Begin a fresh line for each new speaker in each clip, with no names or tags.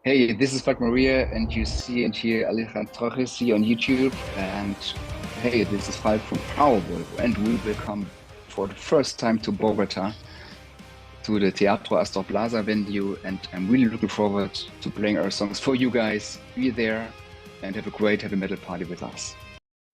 Hey, this is Falk Maria, and you see and hear Alejandro Torres here on YouTube. And hey, this is Falk from Powerwolf, and we will come for the first time to Bogota, to the Teatro Astor Plaza venue. And I'm really looking forward to playing our songs for you guys. Be there and have a great heavy metal party with us.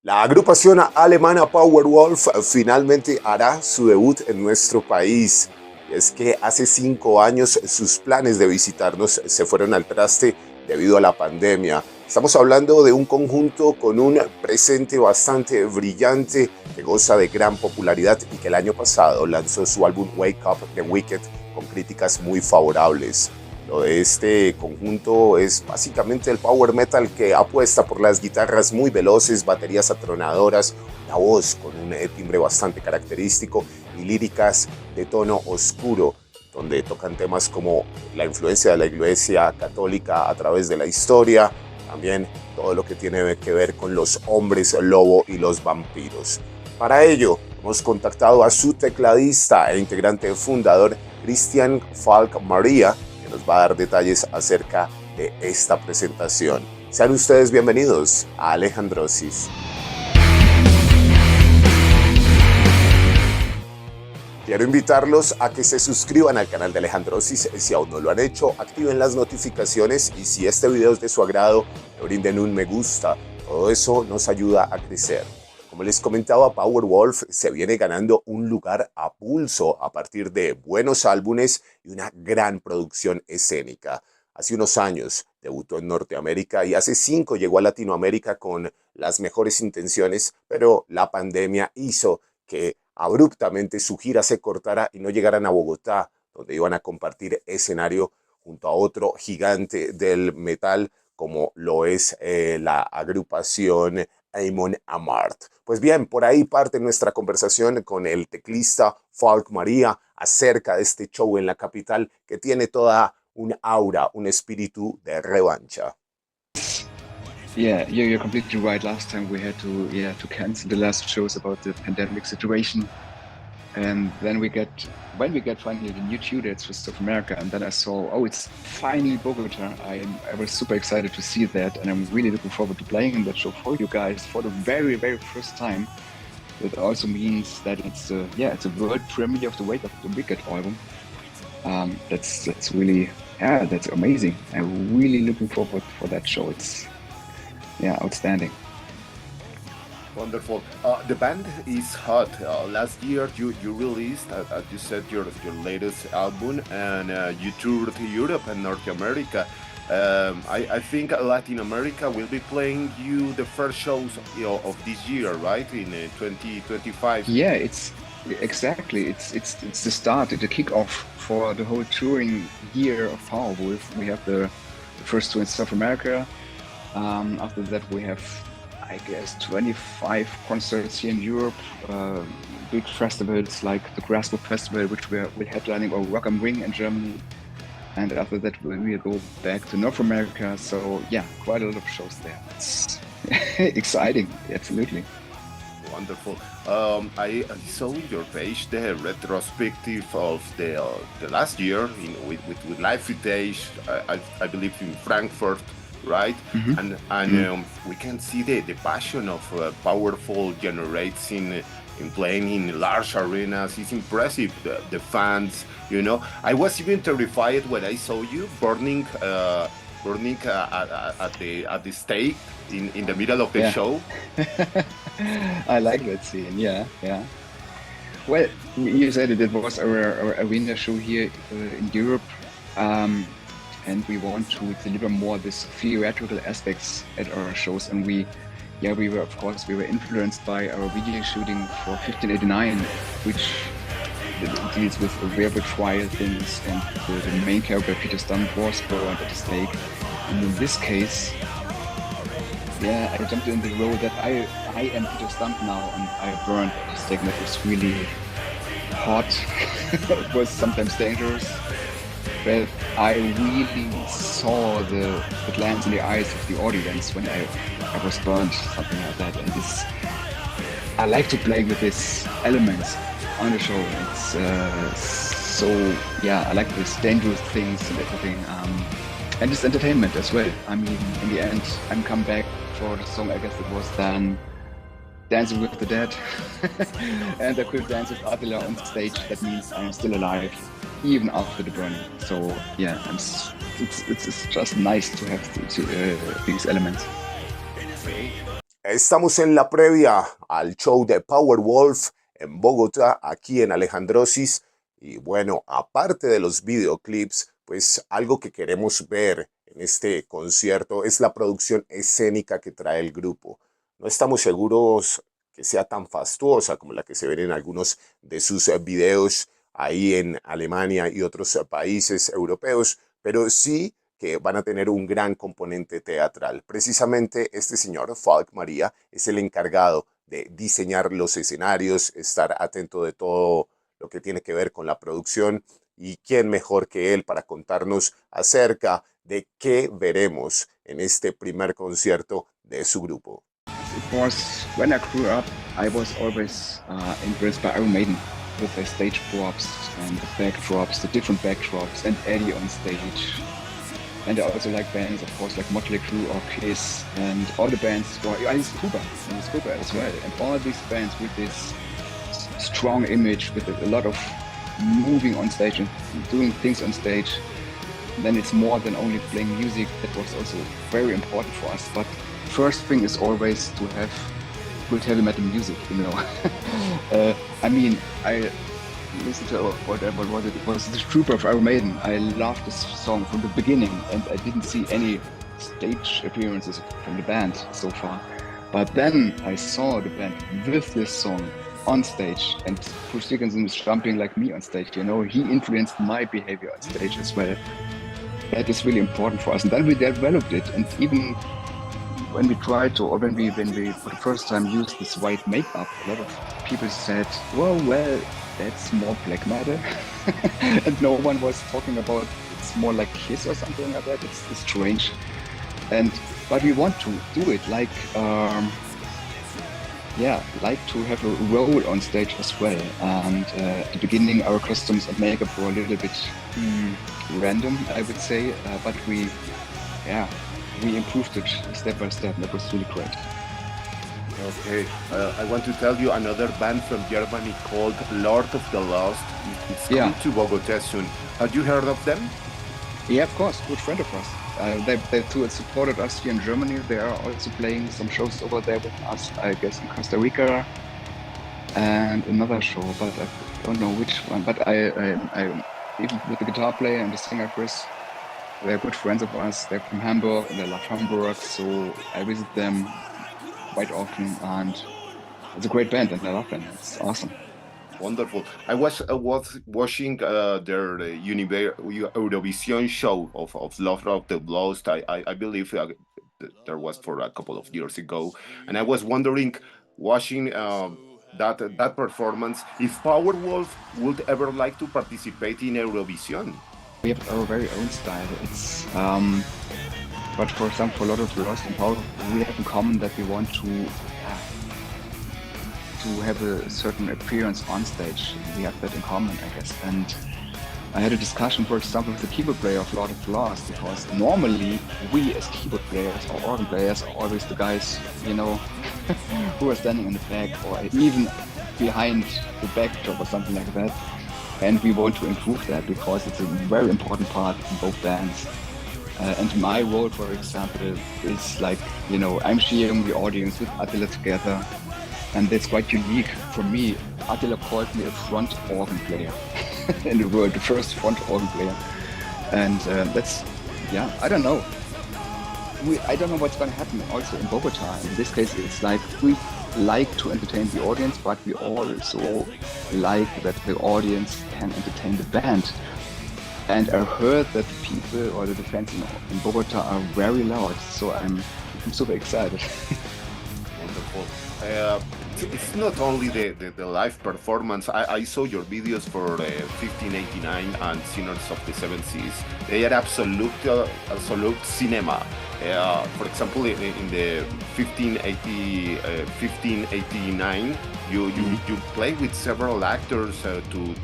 La agrupación alemana Powerwolf finalmente hará su debut en nuestro país. Y es que hace 5 años sus planes de visitarnos se fueron al traste debido a la pandemia. Estamos hablando de un conjunto con un presente bastante brillante que goza de gran popularidad y que el año pasado lanzó su álbum Wake Up The Wicked con críticas muy favorables. Lo de este conjunto es básicamente el power metal que apuesta por las guitarras muy veloces, baterías atronadoras, una voz con un timbre bastante característico y líricas de tono oscuro, donde tocan temas como la influencia de la Iglesia Católica a través de la historia, también todo lo que tiene que ver con los hombres lobo y los vampiros. Para ello, hemos contactado a su tecladista e integrante fundador, Christian Falk Maria, que nos va a dar detalles acerca de esta presentación. Sean ustedes bienvenidos a Alejandrosis. Quiero invitarlos a que se suscriban al canal de Alejandrosis si aún no lo han hecho, activen las notificaciones y si este video es de su agrado, le brinden un me gusta. Todo eso nos ayuda a crecer. Como les comentaba, Powerwolf se viene ganando un lugar a pulso a partir de buenos álbumes y una gran producción escénica. Hace unos años debutó en Norteamérica y hace 5 llegó a Latinoamérica con las mejores intenciones, pero la pandemia hizo que abruptamente su gira se cortara y no llegaran a Bogotá, donde iban a compartir escenario junto a otro gigante del metal como lo es la agrupación Amon Amart. Pues bien, por ahí parte nuestra conversación con el teclista Falk Maria acerca de este show en la capital que tiene toda un aura, un espíritu de revancha.
Yeah, you're completely right. Last time we had to cancel the last shows about the pandemic situation. And then when we get finally the new two dates for South America, and then I saw, oh, it's finally Bogota. I was super excited to see that, and I'm really looking forward to playing in that show for you guys for the very, very first time. It also means that it's a world premiere of the Wake Up the Wicked album. That's really that's amazing. I'm really looking forward for that show. It's outstanding.
Wonderful. The band is hot. Last year, you released, as you said, your latest album, and you toured Europe and North America. I think Latin America will be playing you the first shows of this year, right? In 2025.
Yeah, it's exactly. It's the start, the kickoff for the whole touring year of Powerwolf. We have the first two in South America. After that, we have, I guess, 25 concerts here in Europe. Big festivals like the Grasp Festival, which we're headlining, or Rock am Ring in Germany. And after that, we'll go back to North America. So yeah, quite a lot of shows there. It's exciting, absolutely.
Wonderful. I saw in your page the retrospective of the last year with live footage. I believe in Frankfurt, right?
Mhm.
And we can see the passion of Powerful generates in playing in large arenas. It's impressive. The fans, I was even terrified when I saw you burning at the stake in the middle of the
Yeah.
show.
I like that scene. Yeah, yeah. Well, you said it was our arena show here in Europe, and we want to deliver more this theatrical aspects at our shows. And we were, of course, we were influenced by our video shooting for 1589, which deals with the railroad trial things, and the main character Peter Stump was burned at the stake. And in this case, yeah, I jumped in the role that I am Peter Stump now, and I burned at the stake. And that was really hot. It was sometimes dangerous, but I really saw the glance in the eyes of the audience when I was burned, something like that. And I like to play with these elements on the show. It's I like these dangerous things and everything. And it's entertainment as well. I mean, in the end, I'm come back for the song, I guess it was then Dancing with the Dead. And I could dance with Attila on stage. That means I'm still alive, even after the burning. So yeah, it's just nice to have these elements.
Estamos en la previa al show de Powerwolf en Bogotá, aquí en Alejandrosis. Y bueno, aparte de los videoclips, pues algo que queremos ver en este concierto es la producción escénica que trae el grupo. No estamos seguros que sea tan fastuosa como la que se ven en algunos de sus videos ahí en Alemania y otros países europeos, pero sí que van a tener un gran componente teatral. Precisamente este señor, Falk María, es el encargado de diseñar los escenarios, estar atento de todo lo que tiene que ver con la producción, y quién mejor que él para contarnos acerca de qué veremos en este primer concierto de su grupo.
It was when I grew up, I was always impressed by Iron Maiden with their stage props and the backdrops, the different backdrops, and Eddie on stage. And I also like bands, of course, like Motley Crue or Kiss, and all the bands, Alice Cooper as well, and all these bands with this strong image, with a lot of moving on stage and doing things on stage. Then it's more than only playing music. That was also very important for us. But first thing is always to have good heavy metal music, you know. I mean, I listened to whatever it was the Trooper of Iron Maiden. I loved this song from the beginning, and I didn't see any stage appearances from the band so far. But then I saw the band with this song on stage, and Bruce Dickinson is jumping like me on stage, you know. He influenced my behavior on stage as well. That is really important for us, and then we developed it. And even when we tried to, or when we for the first time used this white makeup, a lot of people said, well, that's more black metal. And no one was talking about it's more like Kiss or something like that. It's strange. But we want to do it like to have a role on stage as well. And at the beginning, our costumes and makeup were a little bit random, I would say. But we improved it step by step. That was really great.
Okay, I want to tell you another band from Germany called Lord of the Lost. It's coming to Bogotá soon. Have you heard of them?
Yeah, of course, good friend of us. They too supported us here in Germany. They are also playing some shows over there with us, I guess in Costa Rica, and another show, but I don't know which one. But I even with the guitar player and the singer Chris, they're good friends of us. They're from Hamburg and they love Hamburg, so I visit them quite often, and it's a great band and I love them. It's awesome.
Wonderful. I was watching their Eurovision show of Love of the Lost. I believe there was for a couple of years ago, and I was wondering, watching that performance, if Powerwolf would ever like to participate in Eurovision.
We have our very own style. It's but for example, for a lot of Lost and Powerwolf, we have in common that we want to have a certain appearance on stage. We have that in common, I guess. And I had a discussion, for example, with the keyboard player of Lord of the Lost, because normally we as keyboard players or organ players are always the guys, you know, who are standing in the back or even behind the backdrop or something like that. And we want to improve that because it's a very important part in both bands. And my role, for example, is like, you know, I'm sharing the audience with Attila together. And that's quite unique for me. Attila called me a front organ player in the world, the first front organ player. And that's, I don't know. I don't know what's going to happen also in Bogotá. In this case, it's like we like to entertain the audience, but we also like that the audience can entertain the band. And I heard that the people or the fans in Bogotá are very loud, so I'm super excited.
Wonderful. It's not only the live performance. I saw your videos for 1589 and Sinners of the Seven Seas. They are absolute cinema. For example, in the 1589, you play with several actors to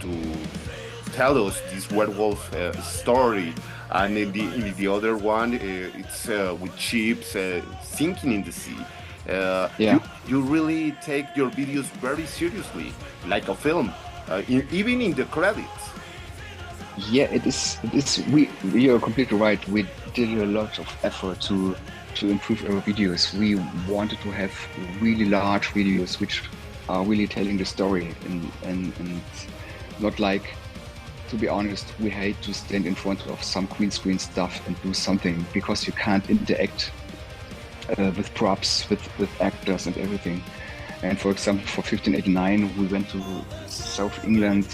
tell us this werewolf story. And in the other one, it's with ships sinking in the sea.
Yeah.
You really take your videos very seriously, like a film, even in the credits.
Yeah, it is. It is. We are completely right. We did a lot of effort to improve our videos. We wanted to have really large videos which are really telling the story, and not like, to be honest, we hate to stand in front of some green screen stuff and do something, because you can't interact with props, with actors and everything. And for example, for 1589, we went to South England.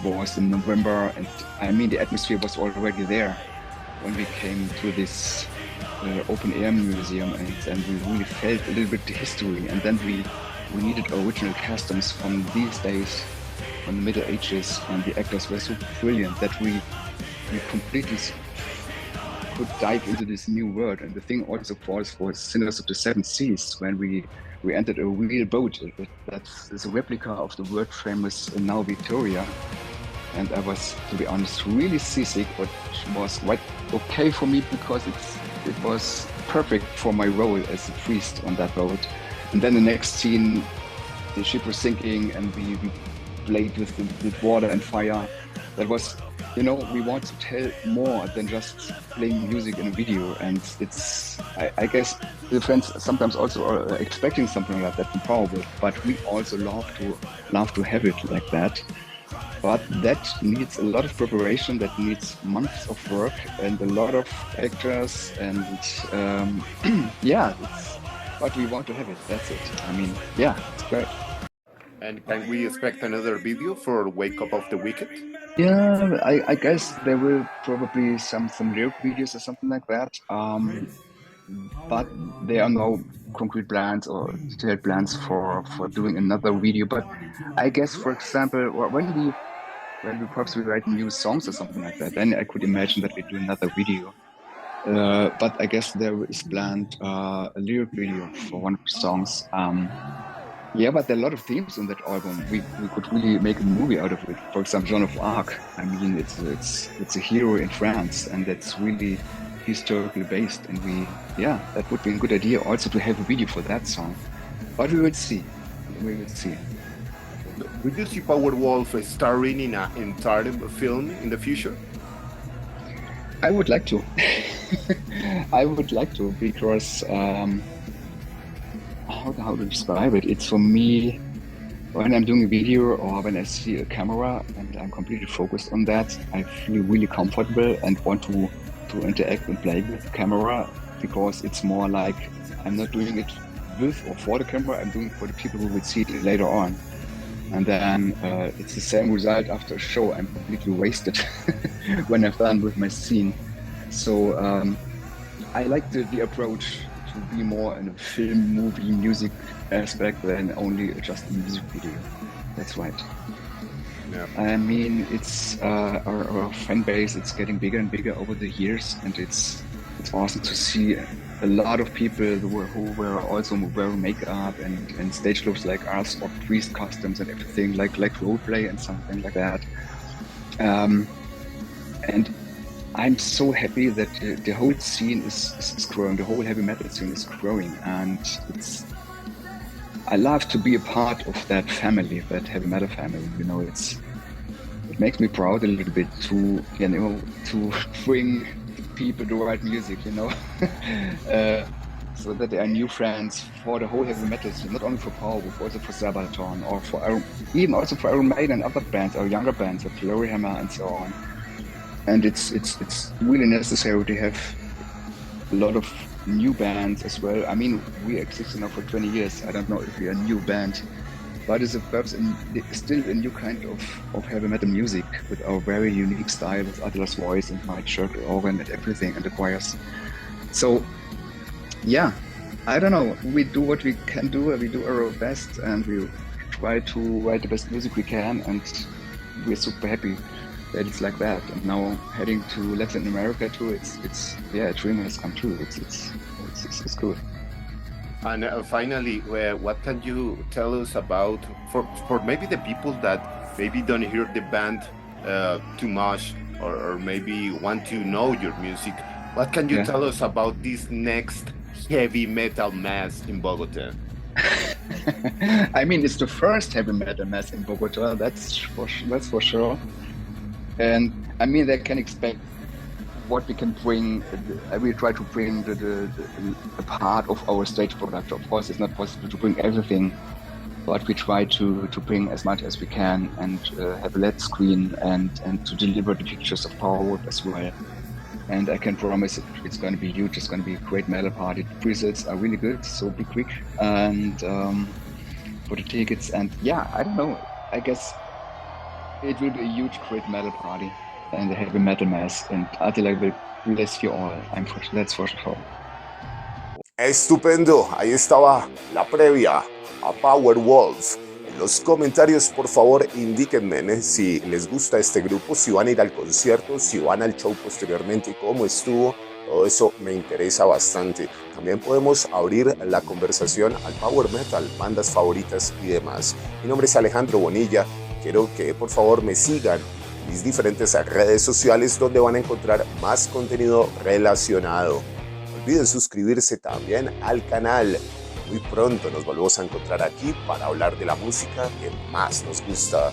It was in November, and I mean the atmosphere was already there when we came to this open air museum, and we really felt a little bit the history. And then we needed original customs from these days, from the Middle Ages, and the actors were so brilliant that we completely could dive into this new world. And the thing also falls for Sinners of the Seven Seas, when we entered a real boat that is a replica of the world famous now Victoria. And I was, to be honest, really seasick, but was quite okay for me, because it was perfect for my role as a priest on that boat. And then the next scene, the ship was sinking, and we played with water and fire. That was, we want to tell more than just playing music in a video. And it's, I guess the fans sometimes also are expecting something like that from Powerwolf, but we also love to have it like that. But that needs a lot of preparation, that needs months of work and a lot of actors, and yeah, but we want to have it, that's it. I mean, yeah, it's great.
And can we expect another video for Wake Up of the Wicked?
Yeah, I guess there will probably some lyric videos or something like that. But there are no concrete plans or detailed plans for doing another video. But I guess, for example, when we perhaps we write new songs or something like that, then I could imagine that we do another video. But I guess there is planned a lyric video for one of the songs. Yeah, but there are a lot of themes on that album. We could really make a movie out of it. For example, Joan of Arc. I mean, it's a hero in France, and that's really historically based. And that would be a good idea also to have a video for that song. But we will see. We will see.
Would you see Powerwolf starring in an entire film in the future?
I would like to. I would like to, because how to describe it? It's, for me, when I'm doing a video or when I see a camera and I'm completely focused on that, I feel really comfortable and want to interact and play with the camera, because it's more like I'm not doing it with or for the camera, I'm doing it for the people who will see it later on. And then it's the same result after a show. I'm completely wasted when I'm done with my scene. So I like the approach to be more in a film, movie, music aspect than only just a music video. That's right.
Yeah.
I mean, it's our fan base. It's getting bigger and bigger over the years, and it's awesome to see a lot of people who were also wearing makeup and stage looks like us, or priest costumes and everything, like roleplay and something like that. And I'm so happy that the whole scene is growing. The whole heavy metal scene is growing, and I love to be a part of that family, that heavy metal family. It makes me proud a little bit to bring people to write music, so that there are new friends for the whole heavy metal scene, not only for Powerwolf, also for Sabaton, or even also for Iron Maiden and other bands, or younger bands like Gloryhammer and so on. And it's really necessary to have a lot of new bands as well. I mean, we exist now for 20 years. I don't know if we are a new band, but it's perhaps still a new kind of heavy metal music, with our very unique style, with Adler's voice and my Schlegel organ and everything, and the choirs. So, yeah, I don't know. We do what we can do, we do our best, and we try to write the best music we can, and we're super happy that it's like that. And now heading to Latin America too, it's a dream has come true. It's cool.
And finally, what can you tell us about, for maybe the people that maybe don't hear the band too much, or maybe want to know your music, what can you
Yeah.
tell us about this next heavy metal mass in Bogota?
I mean, it's the first heavy metal mass in Bogota. That's for sure. And I mean, they can expect what we can bring. I will try to bring the part of our stage production. Of course, it's not possible to bring everything, but we try to bring as much as we can, and have a LED screen, and to deliver the pictures of Powerwolf as well. And I can promise it's going to be huge. It's going to be a great metal party. The pre-sales are really good, so be quick. And for the tickets, and yeah, I don't know. I guess it will be a huge, great metal party and a heavy metal mass. And Attila will bless you all. That's for sure.
Estupendo, ahí estaba la previa a Powerwolf. En los comentarios, por favor, indíquenme si les gusta este grupo, si van a ir al concierto, si van al show posteriormente, cómo estuvo. Todo eso me interesa bastante. También podemos abrir la conversación al power metal, bandas favoritas y demás. Mi nombre es Alejandro Bonilla. Quiero que por favor me sigan en mis diferentes redes sociales, donde van a encontrar más contenido relacionado. No olviden suscribirse también al canal. Muy pronto nos volvemos a encontrar aquí para hablar de la música que más nos gusta.